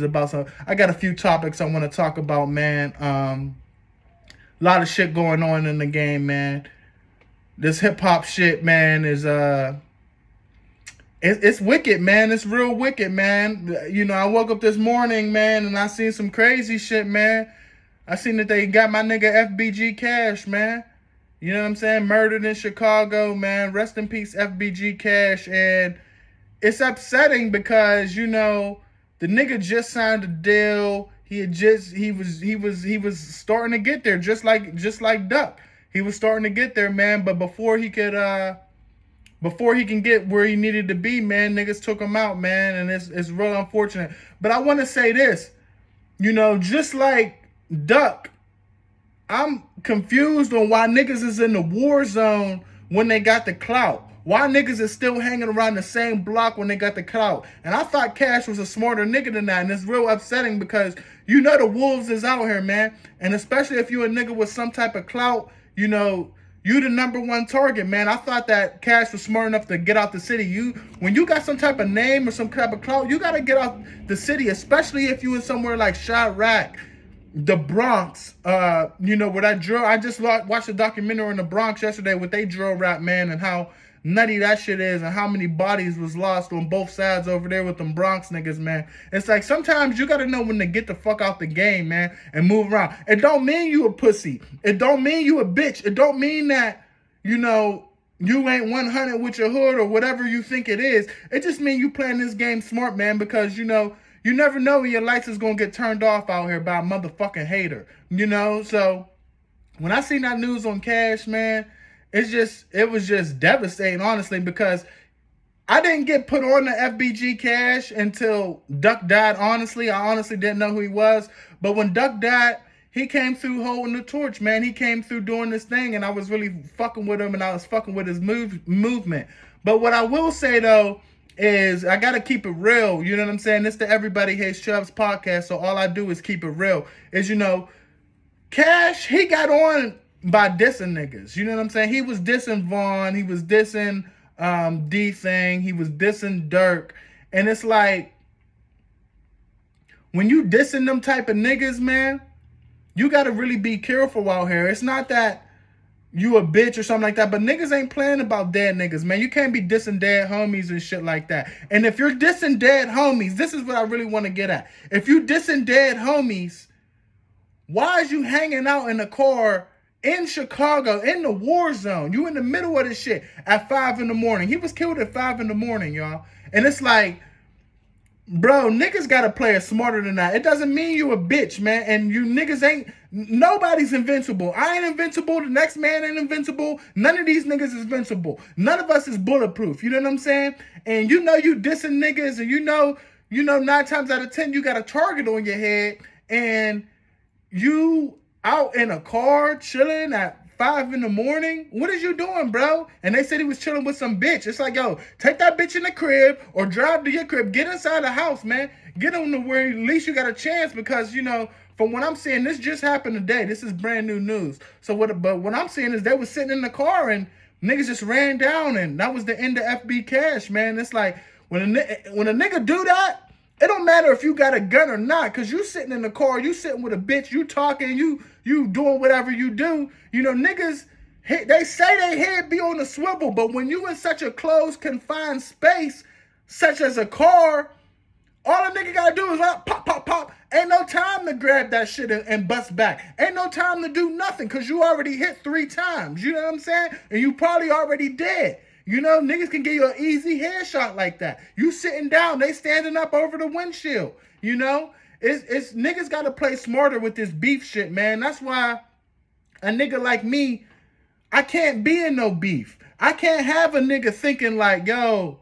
about some. I got a few topics I want to talk about, man. A lot of shit going on in the game, man. This hip hop shit, man, is it's wicked, man. It's real wicked, man. You know, I woke up this morning, man, and I seen some crazy shit, man. I seen that they got my nigga FBG Cash, man. You know what I'm saying? Murdered in Chicago, man. Rest in peace, FBG Cash. And it's upsetting because, you know, the nigga just signed a deal. He was starting to get there, just like Duck. He was starting to get there, man. But before he can get where he needed to be, man, niggas took him out, man, and it's real unfortunate. But I want to say this, you know, just like Duck, I'm confused on why niggas is in the war zone when they got the clout. Why niggas is still hanging around the same block when they got the clout. And I thought Cash was a smarter nigga than that. And it's real upsetting because you know the wolves is out here, man. And especially if you a nigga with some type of clout, you know, you the number one target, man. I thought that Cash was smart enough to get out the city. When you got some type of name or some type of clout, you got to get out the city, especially if you in somewhere like Chirac, the Bronx, you know, where that drill. I just watched a documentary in the Bronx yesterday with they drill rap, man, and how nutty that shit is and how many bodies was lost on both sides over there with them Bronx niggas, man. It's like sometimes you gotta know when to get the fuck out the game, man, and move around. It don't mean you a pussy. It don't mean you a bitch. It don't mean that, you know, you ain't 100 with your hood or whatever you think it is. It just mean you playing this game smart, man, because, you know, you never know when your lights is gonna get turned off out here by a motherfucking hater, you know? So when I seen that news on Cash, man, it was just devastating, honestly, because I didn't get put on the FBG Cash until Duck died, honestly. I honestly didn't know who he was. But when Duck died, he came through holding the torch, man. He came through doing this thing, and I was really fucking with him, and I was fucking with his movement. But what I will say, though, is I got to keep it real. You know what I'm saying? This the Everybody Hates Chubbs podcast, so all I do is keep it real. Is, you know, Cash, he got on by dissing niggas. You know what I'm saying? He was dissing Vaughn. He was dissing D-Thing. He was dissing Dirk. And it's like, when you dissing them type of niggas, man, you got to really be careful out here. It's not that you a bitch or something like that, but niggas ain't playing about dead niggas, man. You can't be dissing dead homies and shit like that. And if you're dissing dead homies, this is what I really want to get at. If you dissing dead homies, why is you hanging out in a car in Chicago, in the war zone? You in the middle of this shit at 5 in the morning. He was killed at 5 in the morning, y'all. And it's like, bro, niggas gotta play it smarter than that. It doesn't mean you a bitch, man. And you niggas nobody's invincible. I ain't invincible. The next man ain't invincible. None of these niggas is invincible. None of us is bulletproof. You know what I'm saying? And you know you dissing niggas, and you know 9 times out of 10 you got a target on your head, and you out in a car chilling at 5 in the morning. What is you doing, bro? And they said he was chilling with some bitch. It's like, yo, take that bitch in the crib or drive to your crib. Get inside the house, man. Get on to where at least you got a chance, because, you know, from what I'm seeing, this just happened today. This is brand new news. But what I'm seeing is they was sitting in the car and niggas just ran down, and that was the end of FB Cash, man. It's like, when a nigga do that, it don't matter if you got a gun or not, because you sitting in the car, you sitting with a bitch, you talking, you doing whatever you do. You know, niggas, they say they head be on the swivel, but when you in such a closed, confined space, such as a car, all a nigga gotta do is like, pop, pop, pop. Ain't no time to grab that shit and bust back. Ain't no time to do nothing, because you already hit 3 times. You know what I'm saying? And you probably already dead. You know, niggas can get you an easy headshot like that. You sitting down, they standing up over the windshield. You know, it's niggas got to play smarter with this beef shit, man. That's why a nigga like me, I can't be in no beef. I can't have a nigga thinking like, yo,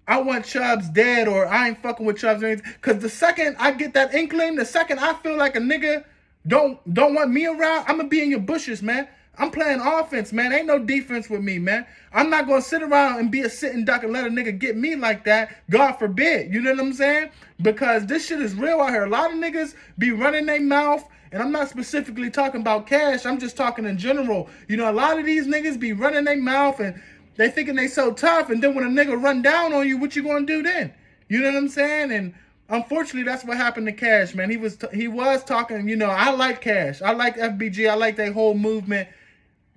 I want Chubbs dead, or I ain't fucking with Chubbs or anything. Because the second I get that inkling, the second I feel like a nigga don't want me around, I'm going to be in your bushes, man. I'm playing offense, man. Ain't no defense with me, man. I'm not going to sit around and be a sitting duck and let a nigga get me like that. God forbid. You know what I'm saying? Because this shit is real out here. A lot of niggas be running their mouth, and I'm not specifically talking about Cash. I'm just talking in general. You know, a lot of these niggas be running their mouth, and they thinking they so tough, and then when a nigga run down on you, what you going to do then? You know what I'm saying? And unfortunately, that's what happened to Cash, man. He was talking, I like Cash. I like FBG. I like that whole movement.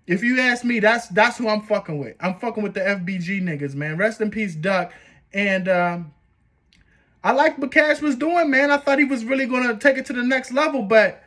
If you ask me, that's who I'm fucking with. I'm fucking with the FBG niggas, man. Rest in peace, Duck. And I like what Cash was doing, man. I thought he was really going to take it to the next level, but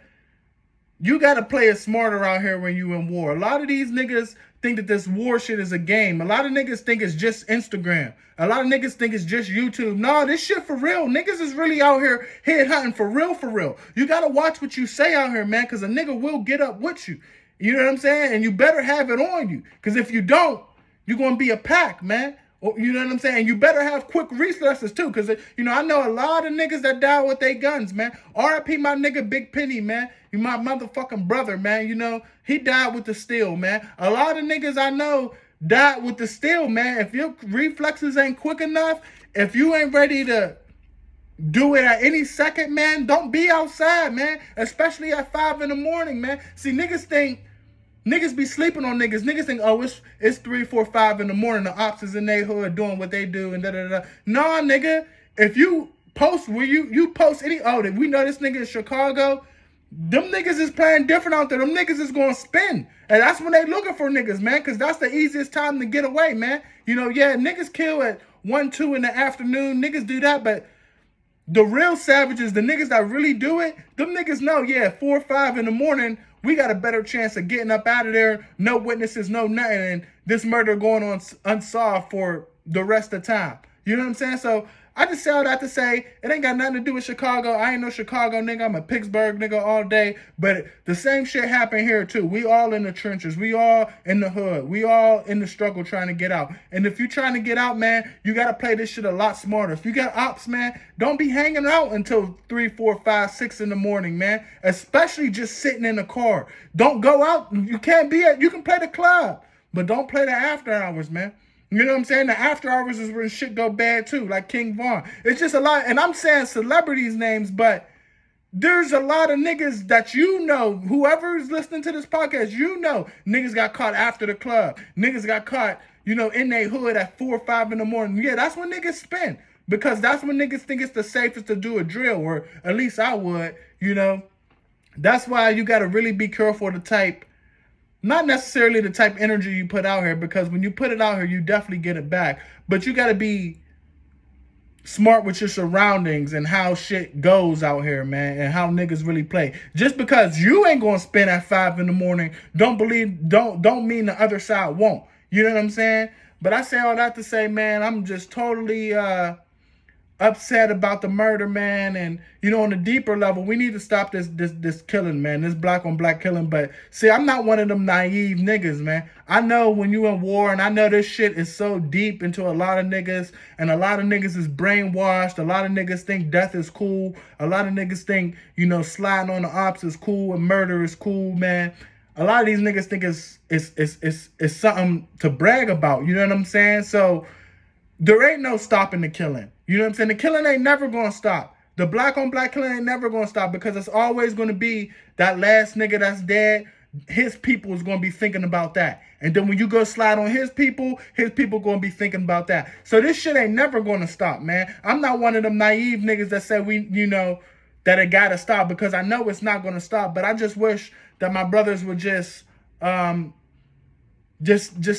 you got to play it smarter out here when you in war. A lot of these niggas think that this war shit is a game. A lot of niggas think it's just Instagram. A lot of niggas think it's just YouTube. No, this shit for real. Niggas is really out here head hunting for real, for real. You got to watch what you say out here, man, because a nigga will get up with you. You know what I'm saying? And you better have it on you, because if you don't, you're going to be a pack, man. You know what I'm saying? You better have quick reflexes too, because, I know a lot of niggas that die with their guns, man. RIP my nigga Big Penny, man. You my motherfucking brother, man. He died with the steel, man. A lot of niggas I know died with the steel, man. If your reflexes ain't quick enough, if you ain't ready to do it at any second, man, don't be outside, man. Especially at 5 in the morning, man. See, niggas be sleeping on niggas. Niggas think, oh, it's 3, 4, 5 in the morning. The ops is in their hood doing what they do and da-da-da. Nah, nigga. If you post where you post any, we know this nigga in Chicago, them niggas is playing different out there. Them niggas is going to spin. And that's when they looking for niggas, man, because that's the easiest time to get away, man. Niggas kill at 1, 2 in the afternoon. Niggas do that, but the real savages, the niggas that really do it, them niggas know, 4 or 5 in the morning, we got a better chance of getting up out of there. No witnesses, no nothing. And this murder going on unsolved for the rest of the time. You know what I'm saying? So I just say all that to say, it ain't got nothing to do with Chicago. I ain't no Chicago nigga. I'm a Pittsburgh nigga all day. But the same shit happened here too. We all in the trenches. We all in the hood. We all in the struggle trying to get out. And if you trying to get out, man, you got to play this shit a lot smarter. If you got ops, man, don't be hanging out until 3, 4, 5, 6 in the morning, man. Especially just sitting in the car. Don't go out. You can play the club, but don't play the after hours, man. You know what I'm saying? The after hours is when shit go bad too, like King Von. It's just a lot, and I'm saying celebrities' names, but there's a lot of niggas that whoever's listening to this podcast, niggas got caught after the club. Niggas got caught, in their hood at 4 or 5 in the morning. Yeah, that's when niggas spin, because that's when niggas think it's the safest to do a drill, or at least I would, That's why you got to really be careful of the type. Not necessarily the type of energy you put out here, because when you put it out here, you definitely get it back. But you got to be smart with your surroundings and how shit goes out here, man, and how niggas really play. Just because you ain't going to spin at 5 in the morning, don't mean the other side won't. You know what I'm saying? But I say all that to say, man, I'm just totally upset about the murder, man. And on a deeper level, we need to stop this killing, man, this black on black killing. But see, I'm not one of them naive niggas, man. I know when you in war, and I know this shit is so deep into a lot of niggas, and a lot of niggas is brainwashed. A lot of niggas think death is cool. A lot of niggas think, sliding on the ops is cool and murder is cool, man. A lot of these niggas think it's something to brag about. You know what I'm saying? So there ain't no stopping the killing. You know what I'm saying? The killing ain't never going to stop. The black on black killing ain't never going to stop, because it's always going to be that last nigga that's dead. His people is going to be thinking about that. And then when you go slide on his people going to be thinking about that. So this shit ain't never going to stop, man. I'm not one of them naive niggas that say that it got to stop, because I know it's not going to stop. But I just wish that my brothers would just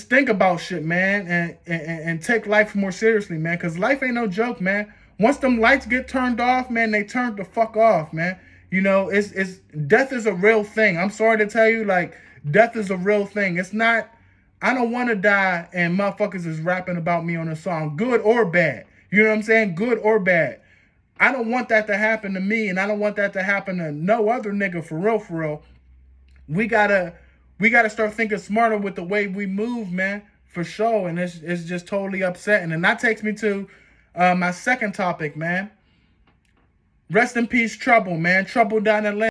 think about shit, man, and take life more seriously, man, because life ain't no joke, man. Once them lights get turned off, man, they turn the fuck off, man. It's death is a real thing. I'm sorry to tell you, like, death is a real thing. It's not, I don't want to die and motherfuckers is rapping about me on a song, good or bad. You know what I'm saying? Good or bad. I don't want that to happen to me, and I don't want that to happen to no other nigga, for real, for real. We gotta start thinking smarter with the way we move, man, for sure. And it's just totally upsetting. And that takes me to my second topic, man. Rest in peace, Trouble, man. Trouble down in Atlanta.